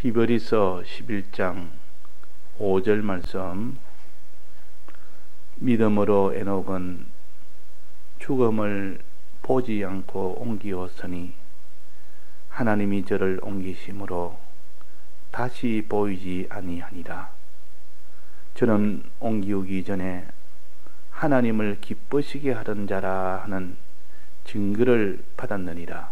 히브리서 11장 5절 말씀. 믿음으로 에녹은 죽음을 보지 않고 옮기었으니 하나님이 저를 옮기심으로 다시 보이지 아니하니라. 저는 옮기우기 전에 하나님을 기쁘시게 하던 자라 하는 증거를 받았느니라.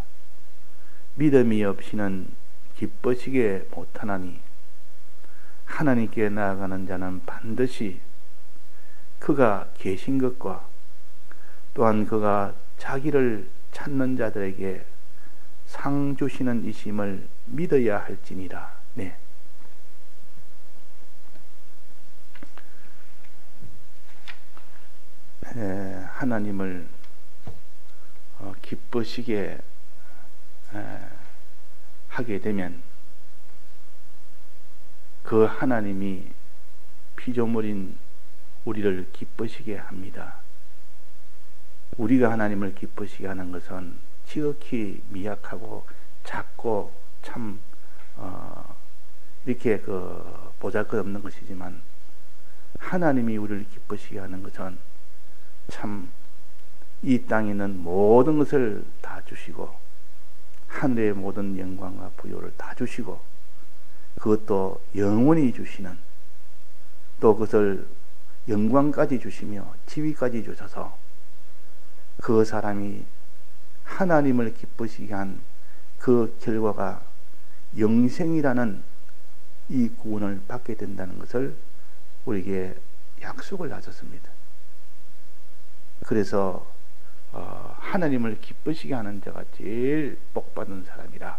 믿음이 없이는 기쁘시게 못하나니 하나님께 나아가는 자는 반드시 그가 계신 것과 또한 그가 자기를 찾는 자들에게 상 주시는 이심을 믿어야 할지니라. 네. 하나님을 기쁘시게 하게 되면 그 하나님이 피조물인 우리를 기쁘시게 합니다. 우리가 하나님을 기쁘시게 하는 것은 지극히 미약하고 작고 참 이렇게 보잘것없는 것이지만, 하나님이 우리를 기쁘시게 하는 것은 참 이 땅에 있는 모든 것을 다 주시고 하늘의 모든 영광과 부요를 다 주시고 그것도 영원히 주시는, 또 그것을 영광까지 주시며 지위까지 주셔서 그 사람이 하나님을 기쁘시게 한 그 결과가 영생이라는 이 구원을 받게 된다는 것을 우리에게 약속을 하셨습니다. 그래서 하나님을 기쁘시게 하는 자가 제일 복받은 사람이라.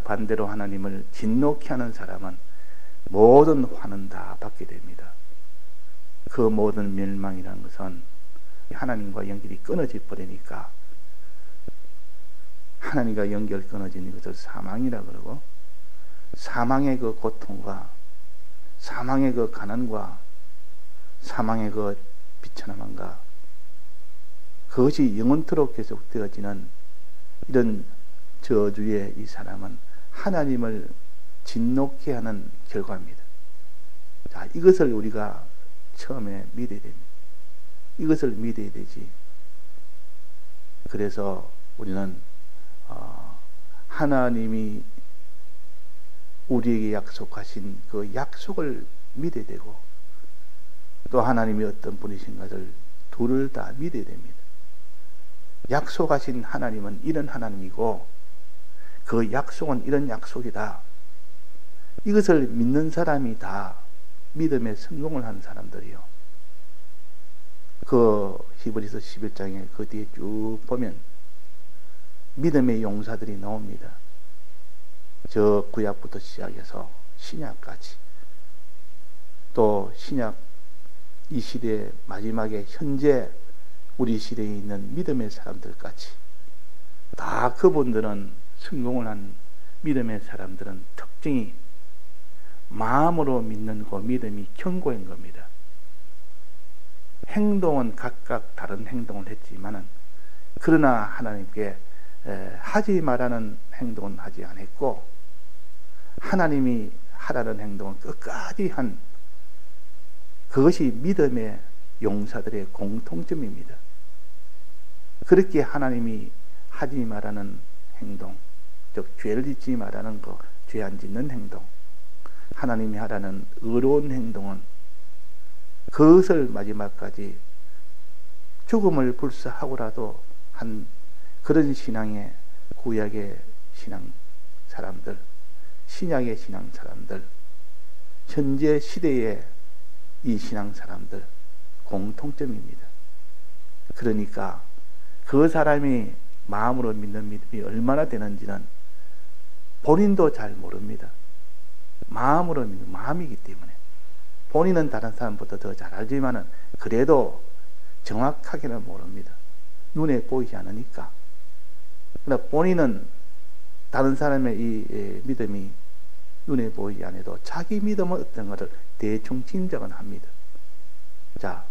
반대로 하나님을 진노케 하는 사람은 모든 화는 다 받게 됩니다. 그 모든 멸망이라는 것은 하나님과 연결이 끊어져 버리니까, 하나님과 연결 끊어지는 것을 사망이라 그러고, 사망의 그 고통과 사망의 그 가난과 사망의 그 비천함과 그것이 영원토록 계속되어지는 이런 저주의 이 사람은 하나님을 진노케 하는 결과입니다. 자, 이것을 우리가 처음에 믿어야 됩니다. 이것을 믿어야 되지. 그래서 우리는 하나님이 우리에게 약속하신 그 약속을 믿어야 되고, 또 하나님이 어떤 분이신가를 둘을 다 믿어야 됩니다. 약속하신 하나님은 이런 하나님이고 그 약속은 이런 약속이다. 이것을 믿는 사람이 다 믿음에 성공을 한 사람들이요. 그 히브리서 11장에 그 뒤에 쭉 보면 믿음의 용사들이 나옵니다. 저 구약부터 시작해서 신약까지, 또 신약 이 시대의 마지막에 현재 우리 시대에 있는 믿음의 사람들까지 다 그분들은 성공을 한 믿음의 사람들은 특징이 마음으로 믿는 그 믿음이 견고한 겁니다. 행동은 각각 다른 행동을 했지만은, 그러나 하나님께 하지 말라는 행동은 하지 않았고 하나님이 하라는 행동은 끝까지 한, 그것이 믿음의 용사들의 공통점입니다. 그렇게 하나님이 하지 말라는 행동, 즉 죄를 짓지 말라는 거, 죄 안 짓는 행동, 하나님이 하라는 의로운 행동은 그것을 마지막까지 죽음을 불사하고라도 한 그런 신앙의, 구약의 신앙 사람들, 신약의 신앙 사람들, 현재 시대의 이 신앙 사람들 공통점입니다. 그러니까 그 사람이 마음으로 믿는 믿음이 얼마나 되는지는 본인도 잘 모릅니다. 마음으로 믿는, 마음이기 때문에 본인은 다른 사람보다 더 잘 알지만은 그래도 정확하게는 모릅니다. 눈에 보이지 않으니까. 그러나 본인은 다른 사람의 이 믿음이 눈에 보이지 않아도 자기 믿음은 어떤 것을 대충 짐작은 합니다. 자,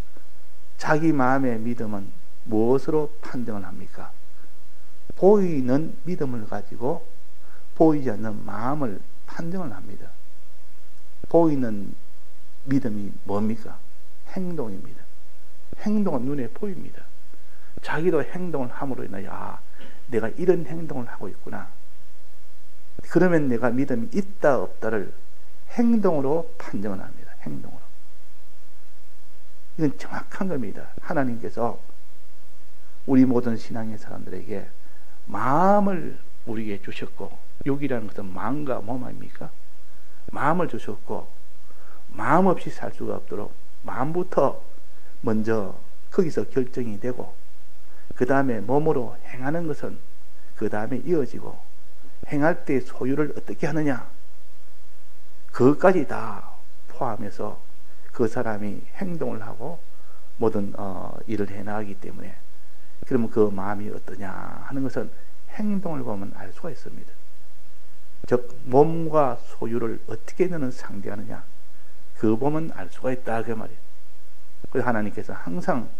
자기 마음의 믿음은 무엇으로 판정을 합니까? 보이는 믿음을 가지고 보이지 않는 마음을 판정을 합니다. 보이는 믿음이 뭡니까? 행동입니다. 행동은 눈에 보입니다. 자기도 행동을 함으로 인하여 아, 내가 이런 행동을 하고 있구나. 그러면 내가 믿음이 있다 없다를 행동으로 판정을 합니다. 행동으로. 이건 정확한 겁니다. 하나님께서 우리 모든 신앙의 사람들에게 마음을 우리에게 주셨고, 육이라는 것은 마음과 몸 아닙니까? 마음을 주셨고, 마음 없이 살 수가 없도록 마음부터 먼저 거기서 결정이 되고, 그 다음에 몸으로 행하는 것은 그 다음에 이어지고, 행할 때 소유를 어떻게 하느냐, 그것까지 다 포함해서 그 사람이 행동을 하고 모든 일을 해나가기 때문에, 그러면 그 마음이 어떠냐 하는 것은 행동을 보면 알 수가 있습니다. 즉 몸과 소유를 어떻게 너는 상대하느냐, 그거 보면 알 수가 있다 그 말이에요. 그래서 하나님께서 항상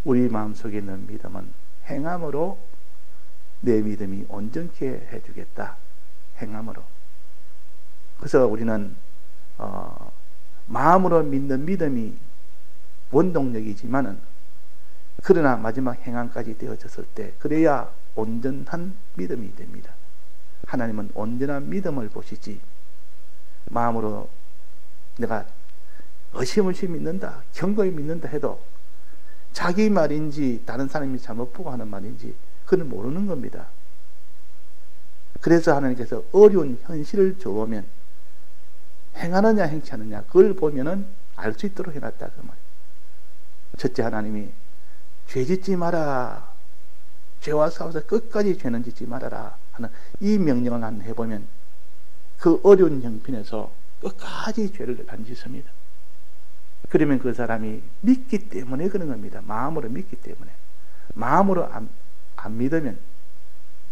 우리 마음속에 있는 믿음은 행함으로 내 믿음이 온전케 해주겠다. 행함으로. 그래서 우리는 마음으로 믿는 믿음이 원동력이지만은, 그러나 마지막 행함까지 되어졌을 때 그래야 온전한 믿음이 됩니다. 하나님은 온전한 믿음을 보시지, 마음으로 내가 어심없이 믿는다, 견고히 믿는다 해도 자기 말인지 다른 사람이 잘못 보고 하는 말인지 그는 모르는 겁니다. 그래서 하나님께서 어려운 현실을 줘보면 행하느냐 행치 않느냐 그걸 보면은 알 수 있도록 해놨다 그 말이에요. 첫째, 하나님이 죄 짓지 마라, 죄와 싸워서 끝까지 죄는 짓지 말아라 하는 이 명령을 한 해보면 그 어려운 형편에서 끝까지 죄를 안 짓습니다. 그러면 그 사람이 믿기 때문에 그런 겁니다. 마음으로 믿기 때문에. 마음으로 안 믿으면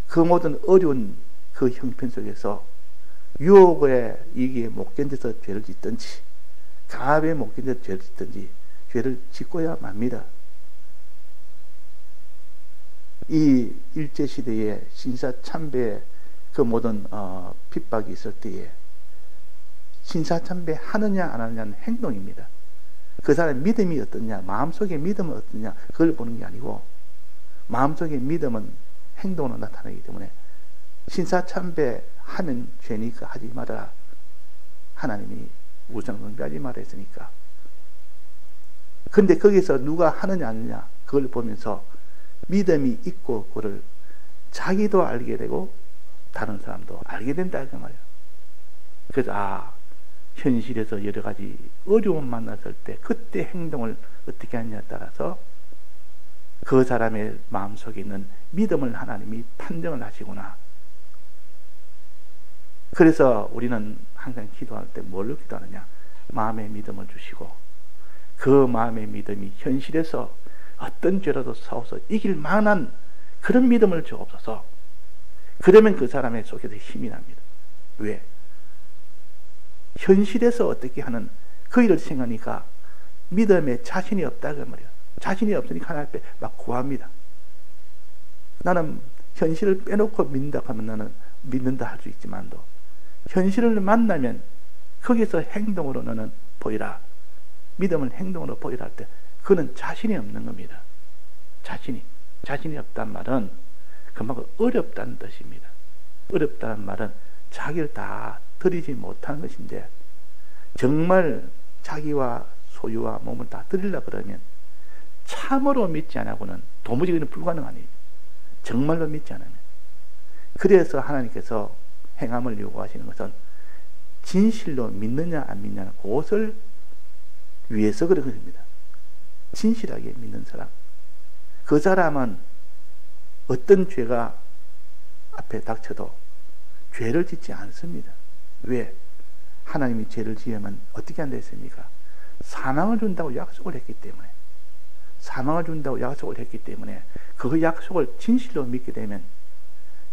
그 모든 어려운 그 형편 속에서 유혹에 이게 못 견뎌서 죄를 짓든지, 강압에 못 견뎌서 죄를 짓든지 죄를 짓고야 맙니다. 이 일제시대에 신사참배의 그 모든 핍박이 있을 때에 신사참배 하느냐 안 하느냐는 행동입니다. 그 사람의 믿음이 어떠냐, 마음속의 믿음은 어떠냐 그걸 보는 게 아니고, 마음속의 믿음은 행동으로 나타나기 때문에 신사참배 하면 죄니까 하지 말아라. 하나님이 우상숭배하지 말아 했으니까. 근데 거기서 누가 하느냐 안 하느냐 그걸 보면서 믿음이 있고 그걸 자기도 알게 되고 다른 사람도 알게 된다 그 말이에요. 그래서 현실에서 여러 가지 어려움 만났을 때 그때 행동을 어떻게 하느냐에 따라서 그 사람의 마음속에 있는 믿음을 하나님이 판정을 하시구나. 그래서 우리는 항상 기도할 때 뭘로 기도하느냐, 마음의 믿음을 주시고 그 마음의 믿음이 현실에서 어떤 죄라도 싸워서 이길 만한 그런 믿음을 주옵소서. 그러면 그 사람의 속에서 힘이 납니다. 왜? 현실에서 어떻게 하는 그 일을 생각하니까 믿음에 자신이 없다 그 말이에요. 자신이 없으니까 하나님 앞에 막 구합니다. 나는 현실을 빼놓고 믿는다 하면 나는 믿는다 할 수 있지만도 현실을 만나면 거기서 행동으로 너는 보이라, 믿음을 행동으로 보이라 할 때 그는 자신이 없는 겁니다. 자신이 없단 말은 그만큼 어렵다는 뜻입니다. 어렵다는 말은 자기를 다 드리지 못하는 것인데, 정말 자기와 소유와 몸을 다 드리려고 그러면 참으로 믿지 않고는 도무지 그는 불가능하니, 정말로 믿지 않으면. 그래서 하나님께서 행함을 요구하시는 것은 진실로 믿느냐 안 믿느냐 그것을 위해서 그런 것입니다. 진실하게 믿는 사람, 그 사람은 어떤 죄가 앞에 닥쳐도 죄를 짓지 않습니다. 왜? 하나님이 죄를 지으면 어떻게 한다 했습니까? 사망을 준다고 약속을 했기 때문에, 사망을 준다고 약속을 했기 때문에 그 약속을 진실로 믿게 되면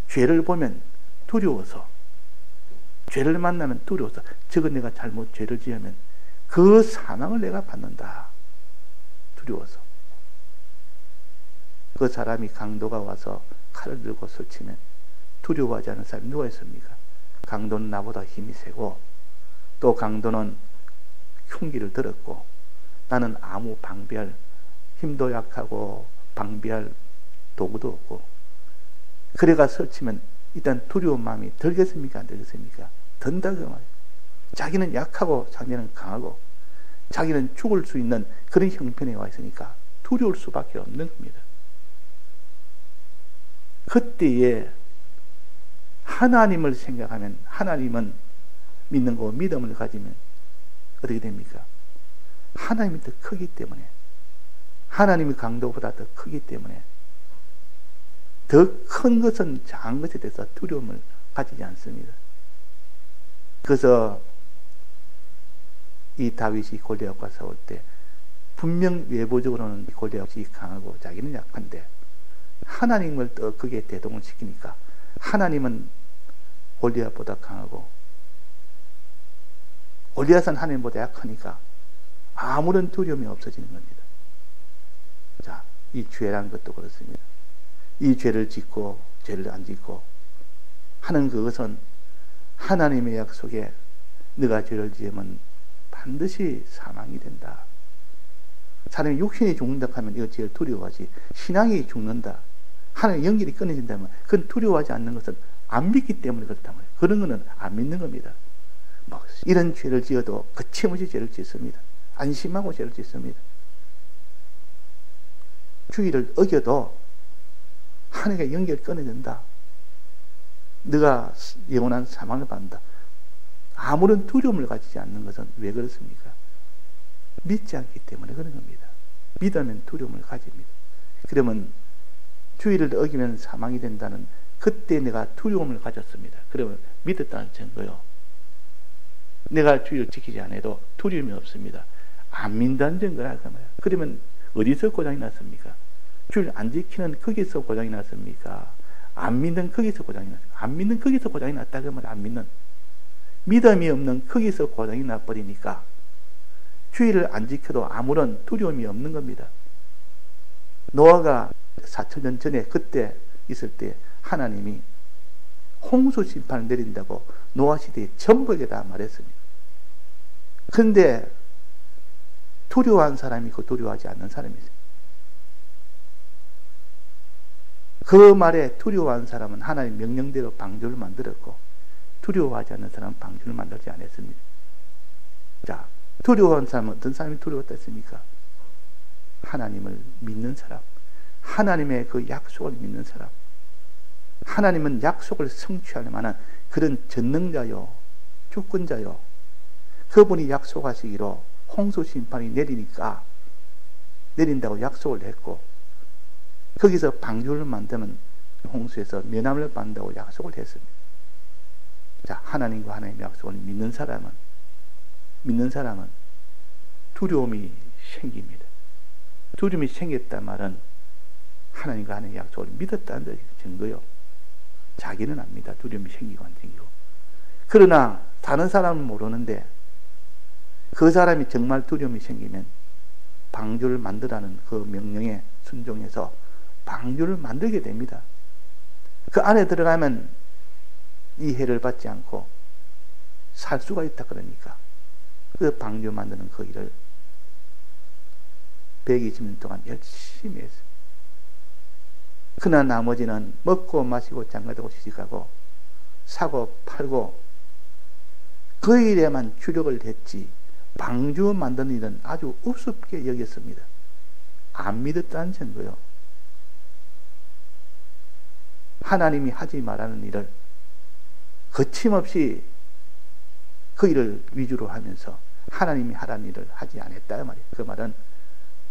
죄를 보면 두려워서, 죄를 만나면 두려워서, 저건 내가 잘못 죄를 지으면 그 사망을 내가 받는다, 두려워서. 그 사람이 강도가 와서 칼을 들고 설치면 두려워하지 않는 사람이 누가 있습니까? 강도는 나보다 힘이 세고 또 강도는 흉기를 들었고 나는 아무 방비할 힘도 약하고 방비할 도구도 없고 그래가 설치면 일단 두려운 마음이 들겠습니까? 안 들겠습니까? 든다 그 말이에요. 자기는 약하고 자기는 강하고 자기는 죽을 수 있는 그런 형편에 와 있으니까 두려울 수밖에 없는 겁니다. 그때에 하나님을 생각하면 하나님은 믿는 거 믿음을 가지면 어떻게 됩니까? 하나님이 더 크기 때문에 하나님의 강도보다 더 크기 때문에 더 큰 것은 작은 것에 대해서 두려움을 가지지 않습니다. 그래서 이 다윗이 골리앗과 싸울 때 분명 외부적으로는 골리앗이 강하고 자기는 약한데 하나님을 더 크게 대동을 시키니까 하나님은 골리앗보다 강하고 골리앗은 하나님보다 약하니까 아무런 두려움이 없어지는 겁니다. 자, 이 죄라는 것도 그렇습니다. 이 죄를 짓고 죄를 안 짓고 하는 그것은 하나님의 약속에 네가 죄를 지으면 반드시 사망이 된다. 사람이 육신이 죽는다 하면 이거 제일 두려워하지. 신앙이 죽는다, 하나님의 연결이 끊어진다면 그건 두려워하지 않는 것은 안 믿기 때문에 그렇단 말이에요. 그런 거는 안 믿는 겁니다. 막 이런 죄를 지어도 거침없이 죄를 짓습니다. 안심하고 죄를 짓습니다. 주의를 어겨도 하나님과 연결 끊어진다. 네가 영원한 사망을 받는다. 아무런 두려움을 가지지 않는 것은 왜 그렇습니까? 믿지 않기 때문에 그런 겁니다. 믿으면 두려움을 가집니다. 그러면 주의를 어기면 사망이 된다는 그때 내가 두려움을 가졌습니다. 그러면 믿었다는 증거요. 내가 주의를 지키지 않아도 두려움이 없습니다. 안 믿는다는 증거라 그 말이에요. 그러면 어디서 고장이 났습니까? 주의를 안 지키는 거기서 고장이 났습니까? 안 믿는 거기서 고장이 났습니까? 안 믿는 거기서 고장이 났다 그 말이에요. 안 믿는 믿음이 없는 거기서 고장이 나버리니까 주의를 안 지켜도 아무런 두려움이 없는 겁니다. 노아가 4,000년 전에 그때 있을 때 하나님이 홍수 심판을 내린다고 노아 시대에 전부에게 다 말했습니다. 그런데 두려워한 사람이 있고 두려워하지 않는 사람이 있어요. 그 말에 두려워한 사람은 하나님 명령대로 방주를 만들었고 두려워하지 않는 사람은 방주를 만들지 않았습니다. 자, 두려워한 사람은 어떤 사람이 두려웠다 했습니까? 하나님을 믿는 사람, 하나님의 그 약속을 믿는 사람, 하나님은 약속을 성취할 만한 그런 전능자요, 주권자요. 그분이 약속하시기로 홍수 심판이 내린다고 약속을 했고 거기서 방주를 만들면 홍수에서 면함을 받는다고 약속을 했습니다. 자, 하나님과 하나님의 약속을 믿는 사람은 두려움이 생깁니다. 두려움이 생겼단 말은 하나님과 하나님의 약속을 믿었다는 증거요. 자기는 압니다. 두려움이 생기고 안 생기고. 그러나 다른 사람은 모르는데 그 사람이 정말 두려움이 생기면 방주를 만들라는 그 명령에 순종해서 방주를 만들게 됩니다. 그 안에 들어가면 이 해를 받지 않고 살 수가 있다 그러니까 그 방주 만드는 그 일을 120년 동안 열심히 했어요. 그러나 나머지는 먹고 마시고 장가들고 시집가고 사고 팔고 그 일에만 주력을 했지 방주 만드는 일은 아주 우습게 여겼습니다. 안 믿었다는 증거요. 하나님이 하지 말라는 일을 거침없이 그 일을 위주로 하면서 하나님이 하라는 일을 하지 않았다 말이에요. 그 말은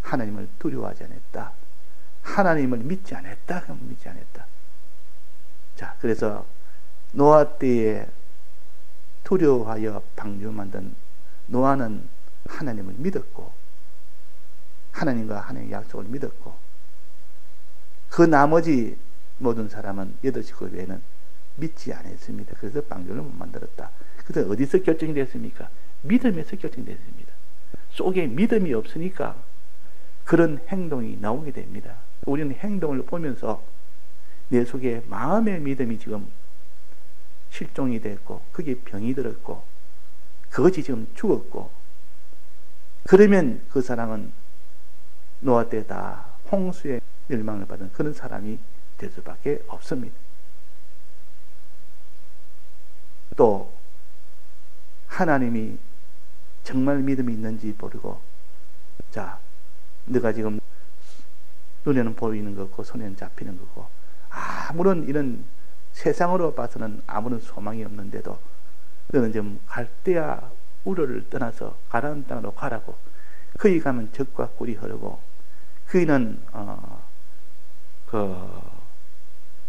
하나님을 두려워하지 않았다, 하나님을 믿지 않았다, 믿지 않았다. 자, 그래서 노아 때에 두려워하여 방주 만든 노아는 하나님을 믿었고 하나님과 하나님의 약속을 믿었고 그 나머지 모든 사람은 8식구 외에는 믿지 않았습니다. 그래서 방주를 못 만들었다. 그래서 어디서 결정이 됐습니까? 믿음에서 결정됐습니다. 속에 믿음이 없으니까 그런 행동이 나오게 됩니다. 우리는 행동을 보면서 내 속에 마음의 믿음이 지금 실종이 됐고 거기에 병이 들었고 그것이 지금 죽었고, 그러면 그 사람은 노아 때 다 홍수의 멸망을 받은 그런 사람이 될 수밖에 없습니다. 또 하나님이 정말 믿음이 있는지 모르고, 자, 네가 지금 눈에는 보이는 거고 손에는 잡히는 거고 아무런 이런 세상으로 봐서는 아무런 소망이 없는데도 너는 좀 갈대아 우르를 떠나서 가나안 땅으로 가라고. 거기 가면 젖과 꿀이 흐르고 거기는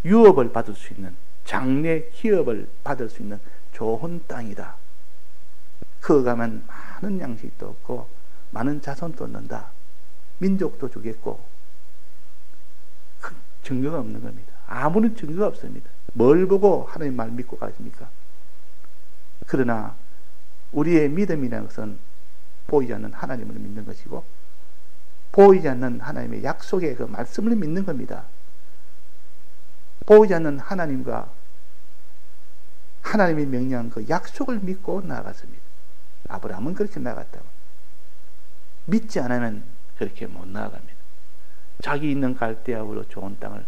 유업을 받을 수 있는, 장래 기업을 받을 수 있는 좋은 땅이다. 거기 가면 많은 양식도 얻고 많은 자손도 얻는다. 민족도 주겠고. 그 증거가 없는 겁니다. 아무런 증거가 없습니다. 뭘 보고 하나님 말 믿고 가십니까? 그러나 우리의 믿음이라는 것은 보이지 않는 하나님을 믿는 것이고, 보이지 않는 하나님의 약속의 그 말씀을 믿는 겁니다. 보이지 않는 하나님과 하나님이 명령한 그 약속을 믿고 나아갔습니다. 아브라함은 그렇게 나아갔다고. 믿지 않으면 그렇게 못 나아갑니다. 자기 있는 갈대아우로 좋은 땅을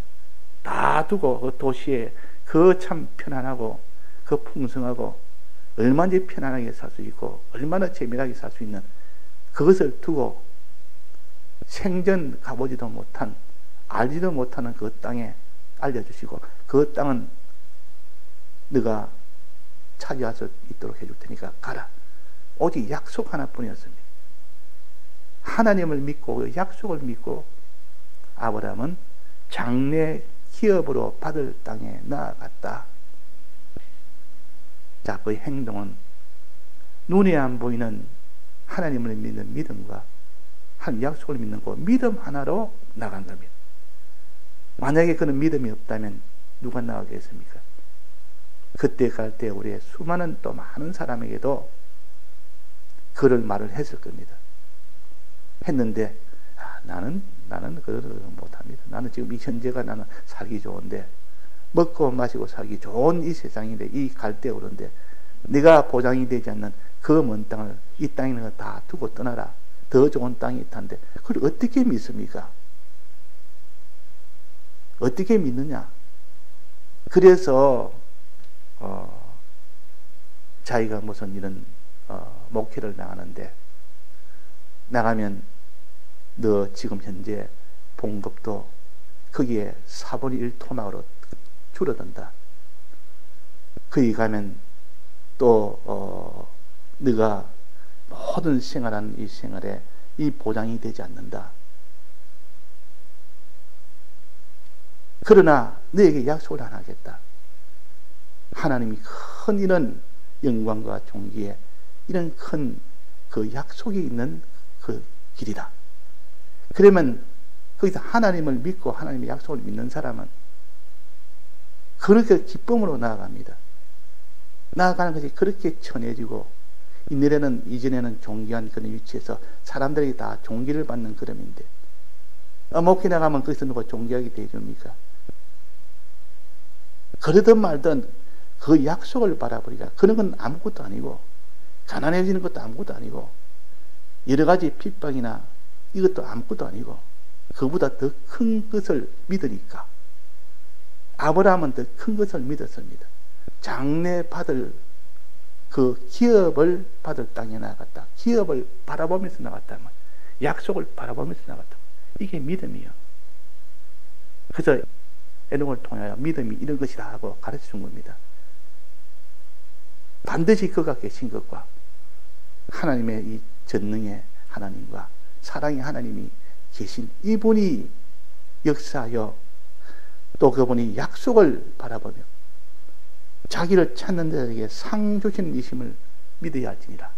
다 두고 그 도시에 그 참 편안하고 그 풍성하고 얼마나 편안하게 살 수 있고 얼마나 재미나게 살 수 있는 그것을 두고 생전 가보지도 못한, 알지도 못하는 그 땅에 알려주시고, 그 땅은 네가 차지할 수 있도록 해줄 테니까 가라. 오직 약속 하나뿐이었습니다. 하나님을 믿고 그 약속을 믿고 아브라함은 장래 기업으로 받을 땅에 나아갔다. 자, 그 행동은 눈에 안 보이는 하나님을 믿는 믿음과 한 약속을 믿는 그 믿음 하나로 나간 겁니다. 만약에 그런 믿음이 없다면 누가 나가겠습니까? 그때 갈 때 우리의 수많은 또 많은 사람에게도 그런 말을 했을 겁니다. 했는데 나는 그걸 못합니다. 나는 지금 이 현재가 나는 살기 좋은데, 먹고 마시고 살기 좋은 이 세상인데, 이 갈대 오른데 네가 보장이 되지 않는 그 먼 땅을, 이 땅에 있는 거 다 두고 떠나라. 더 좋은 땅이 있다는데 그걸 어떻게 믿습니까? 어떻게 믿느냐? 그래서 자기가 무슨 이런 목회를 나가는데, 나가면 너 지금 현재 봉급도 거기에 4분의 1 토막으로 줄어든다. 거기 가면 또 네가 모든 생활하는 이 생활에 이 보장이 되지 않는다. 그러나 너에게 약속을 안 하겠다. 하나님이 큰 이런 영광과 존귀에 이런 큰 그 약속이 있는 그 길이다. 그러면 거기서 하나님을 믿고 하나님의 약속을 믿는 사람은 그렇게 기쁨으로 나아갑니다. 나아가는 것이 그렇게 천해지고, 이전에는 존귀한 그런 위치에서 사람들에게 다 존귀를 받는 그름인데, 목회 나가면 거기서 누가 존귀하게 대줍니까? 그러든 말든 그 약속을 바라보니까 그런 건 아무것도 아니고, 가난해지는 것도 아무것도 아니고, 여러 가지 핍박이나 이것도 아무것도 아니고, 그보다 더 큰 것을 믿으니까 아브라함은 더 큰 것을 믿었습니다. 장래 받을 그 기업을 받을 땅에 나갔다. 기업을 바라보면서 나갔다면, 약속을 바라보면서 나갔다. 이게 믿음이에요. 그래서 에녹을 통하여 믿음이 이런 것이다 하고 가르쳐 준 겁니다. 반드시 그가 계신 것과 하나님의 이 전능의 하나님과 사랑의 하나님이 계신 이분이 역사하여 또 그분이 약속을 바라보며 자기를 찾는 자에게 상 주신 이심을 믿어야 할지니라.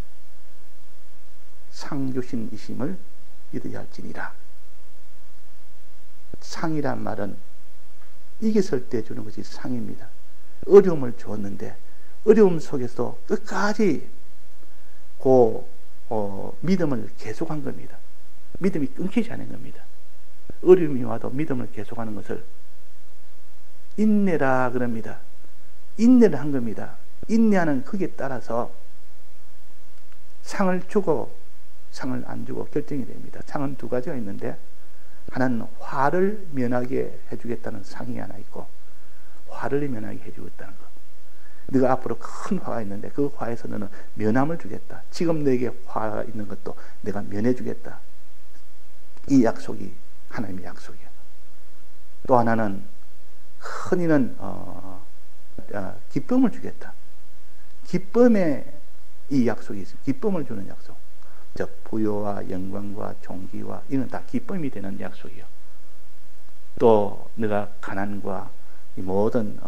상 주신 이심을 믿어야 할지니라. 상이란 말은 이겼을 때 주는 것이 상입니다. 어려움을 주었는데 어려움 속에서 끝까지 믿음을 계속한 겁니다. 믿음이 끊기지 않은 겁니다. 어려움이 와도 믿음을 계속하는 것을 인내라 그럽니다. 인내를 한 겁니다. 인내하는 거기에 따라서 상을 주고 상을 안 주고 결정이 됩니다. 상은 두 가지가 있는데, 하나는 화를 면하게 해주겠다는 상이 하나 있고, 화를 면하게 해주겠다는 것. 네가 앞으로 큰 화가 있는데 그 화에서 너는 면함을 주겠다. 지금 내게 화가 있는 것도 내가 면해주겠다. 이 약속이 하나님의 약속이야. 또 하나는 큰 이는 기쁨을 주겠다. 기쁨에 이 약속이 있습니다. 기쁨을 주는 약속. 즉 부요와 영광과 존귀와 이는 다 기쁨이 되는 약속이요. 또 네가 가난과 이 모든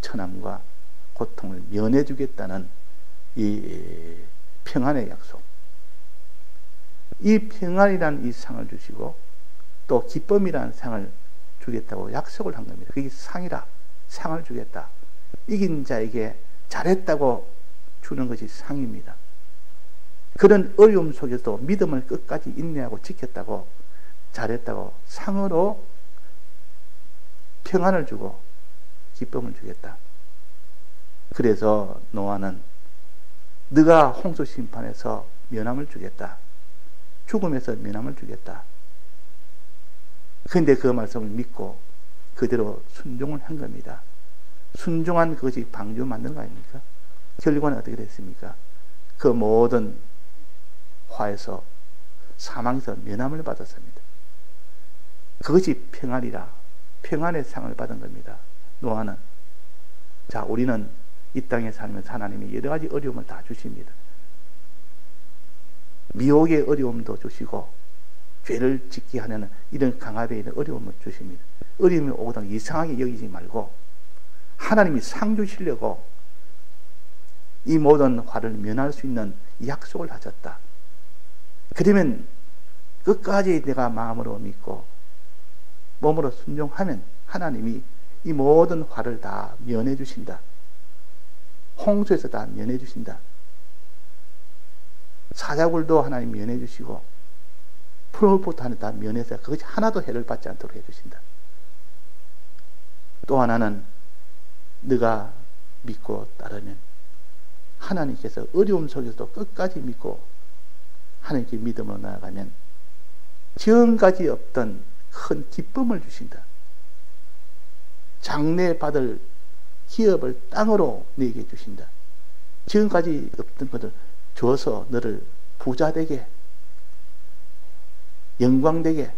천함과 고통을 면해 주겠다는 이 평안의 약속. 이 평안이라는 이 상을 주시고 또 기쁨이라는 상을 주겠다고 약속을 한 겁니다. 그게 상이라. 상을 주겠다. 이긴 자에게 잘했다고 주는 것이 상입니다. 그런 어려움 속에서도 믿음을 끝까지 인내하고 지켰다고, 잘했다고 상으로 평안을 주고 기쁨을 주겠다. 그래서 노아는 네가 홍수 심판에서 면함을 주겠다. 죽음에서 면함을 주겠다. 그런데 그 말씀을 믿고 그대로 순종을 한 겁니다. 순종한 그것이 방주 만드는 거 아닙니까? 결과는 어떻게 됐습니까? 그 모든 화에서, 사망에서 면함을 받았습니다. 그것이 평안이라 평안의 상을 받은 겁니다. 노아는. 자, 우리는 이 땅에 살면서 하나님이 여러 가지 어려움을 다 주십니다. 미혹의 어려움도 주시고 죄를 짓게 하는 이런 강압에 있는 어려움을 주십니다. 어려움이 오거든 이상하게 여기지 말고 하나님이 상 주시려고 이 모든 화를 면할 수 있는 약속을 하셨다. 그러면 끝까지 내가 마음으로 믿고 몸으로 순종하면 하나님이 이 모든 화를 다 면해 주신다. 홍수에서 다 면해 주신다. 사자굴도 하나님 면해 주시고 풀무부터 하나 다 면해서 그것이 하나도 해를 받지 않도록 해 주신다. 또 하나는 네가 믿고 따르면 하나님께서 어려움 속에서도 끝까지 믿고 하나님께 믿음으로 나아가면 지금까지 없던 큰 기쁨을 주신다. 장래받을 기업을 땅으로 내게 주신다. 지금까지 없던 것을 줘서 너를 부자되게, 영광되게,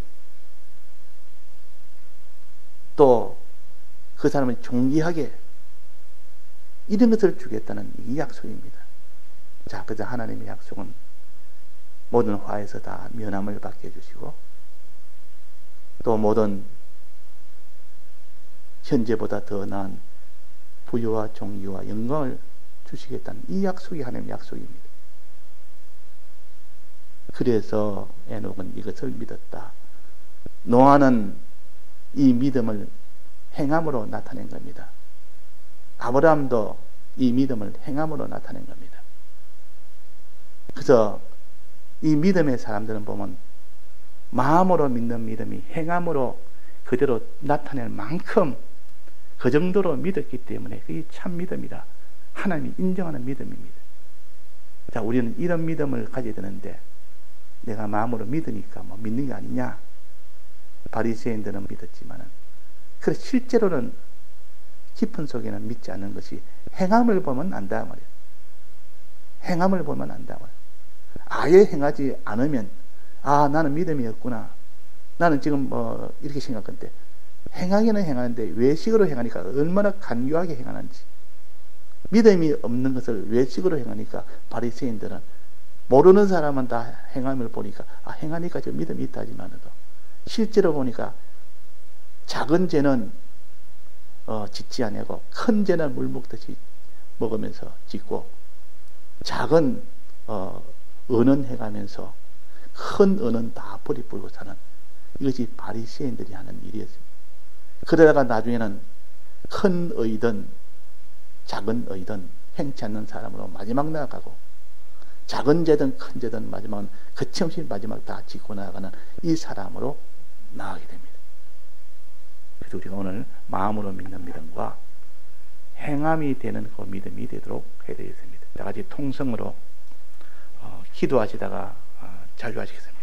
또 그 사람을 존귀하게, 이런 것을 주겠다는 이 약속입니다. 자, 그저 하나님의 약속은 모든 화에서 다 면함을 받게 해주시고 또 모든 현재보다 더 나은 부유와 존귀와 영광을 주시겠다는 이 약속이 하나님의 약속입니다. 그래서 에녹은 이것을 믿었다. 노아는 이 믿음을 행함으로 나타낸 겁니다. 아브라함도 이 믿음을 행함으로 나타낸 겁니다. 그래서 이 믿음의 사람들은 보면 마음으로 믿는 믿음이 행함으로 그대로 나타낼 만큼 그 정도로 믿었기 때문에 그게 참 믿음이라 하나님이 인정하는 믿음입니다. 자, 우리는 이런 믿음을 가져야 되는데 내가 마음으로 믿으니까 뭐 믿는 게 아니냐. 바리새인들은 믿었지만은 그래서 실제로는 깊은 속에는 믿지 않는 것이 행함을 보면 안다 말이야. 행함을 보면 안다 말이야. 아예 행하지 않으면 아, 나는 믿음이 없구나. 나는 지금 이렇게 생각한데 행하기는 행하는데 외식으로 행하니까 얼마나 간교하게 행하는지. 믿음이 없는 것을 외식으로 행하니까 바리새인들은 모르는 사람은 다 행함을 보니까 아, 행하니까 저 믿음이 있다 하지만도 실제로 보니까 작은 죄는 짓지 아니하고 큰 죄는 물 먹듯이 먹으면서 짓고 작은 은은 해가면서 큰 은은 다 뿌리 뿌리고 사는 이것이 바리새인들이 하는 일이었어요. 그러다가 나중에는 큰 의든 작은 의든 행치 않는 사람으로 마지막 나아가고 작은 죄든 큰 죄든 마지막은 거침없이 마지막 다 짓고 나아가는 이 사람으로 나아가게 됩니다. 그래서 우리가 오늘 마음으로 믿는 믿음과 행함이 되는 그 믿음이 되도록 해야 되겠습니다. 다 같이 통성으로 기도하시다가 자유하시겠습니다.